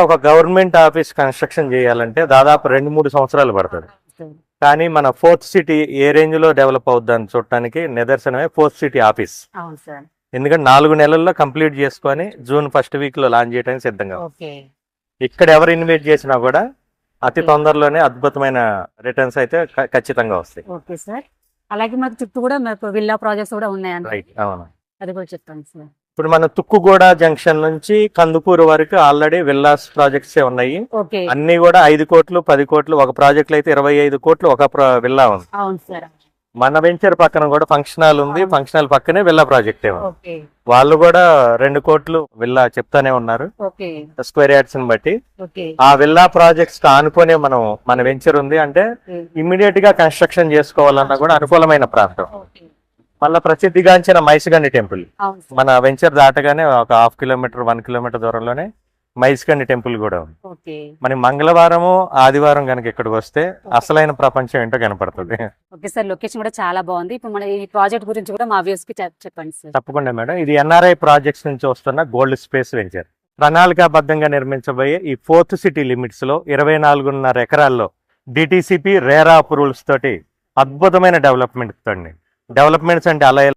ఒక government office construction చేయాలంటే దాదాపు 2-3 సంవత్సరాలు పడుతుంది. కానీ మన ఫోర్త్ సిటీ ఏ రేంజ్ లో డెవలప్ అవుద్దని చూడటానికి నిదర్శనమే ఫోర్త్ సిటీ ఆఫీస్. ఎందుకంటే 4 నెలల్లో కంప్లీట్ చేసుకొని జూన్ ఫస్ట్ వీక్ లో లాంచ్ చేయడానికి సిద్ధంగా. ఇక్కడ ఎవరు ఇన్వెస్ట్ చేసినా కూడా అతి తొందరలోనే అద్భుతమైన రిటర్న్స్ అయితే ఖచ్చితంగా వస్తాయి. Okay sir. అలాగే మనకు చుట్టూ కూడా మనకు విల్లా ప్రాజెక్ట్స్ కూడా ఉన్నాయండి. రైట్, అవును. అది కూడా చెప్తాను సార్. ఇప్పుడు మన తుక్కుగూడ జంక్షన్ నుంచి కందుకూరు వరకు ఆల్రెడీ విల్లాస్ ప్రాజెక్ట్స్ ఉన్నాయి. ఓకే. అన్ని కూడా 5 కోట్లు 10 కోట్లు, ఒక ప్రాజెక్ట్ అయితే 25 కోట్లు ఒక విల్లా ఉంది. అవును సార్. మన వెంచర్ పక్కన కూడా ఫంక్షన్ హాల్ ఉంది, ఫంక్షన్ హాల్ పక్కనే విల్లా ప్రాజెక్ట్ ఉంది. ఓకే. వాళ్ళు కూడా 2 కోట్లు విల్లా చెప్తానే ఉన్నారు ఓకే. స్క్వేర్ యార్డ్స్ ని బట్టి. ఓకే. ఆ విల్లా ప్రాజెక్ట్స్ ఆనుకునే మన వెంచర్ ఉంది అంటే ఇమ్మీడియట్ గా కన్స్ట్రక్షన్ చేసుకోవాలన్నా కూడా అనుకూలమైన ప్రాంతం. ఓకే. మళ్ళీ ప్రసిద్ధిగాంచిన మైసిగండి టెంపుల్ అవును సార్. మన వెంచర్ దాటగానే ఒక 1/2 కిలోమీటర్ 1 కిలోమీటర్ దూరంలోనే మైసిగండి టెంపుల్ కూడా ఉంది. ఓకే. మన మంగళవారము ఆదివారం కనుక ఇక్కడికి వస్తే అసలైన ప్రపంచం ఏంటో కనపడుతుంది. Okay sir. లొకేషన్ కూడా చాలా బాగుంది. ఇప్పుడు మన ఈ ప్రాజెక్ట్ గురించి కూడా మా వ్యూస్ కి చెప్పండి సార్. తప్పకుండా మేడం. ఇది ఎన్ఆర్ఐ ప్రాజెక్ట్స్ నుంచి వస్తున్న గోల్డ్ స్పేస్ వెంచర్. ప్రణాళికాబద్ధంగా నిర్మించబోయే ఈ ఫోర్త్ సిటీ లిమిట్స్ లో 24.5 ఎకరాల్లో డిటిసిపి రేరా అప్రూవల్స్ తోటి అద్భుతమైన డెవలప్మెంట్స్ అంటే అలా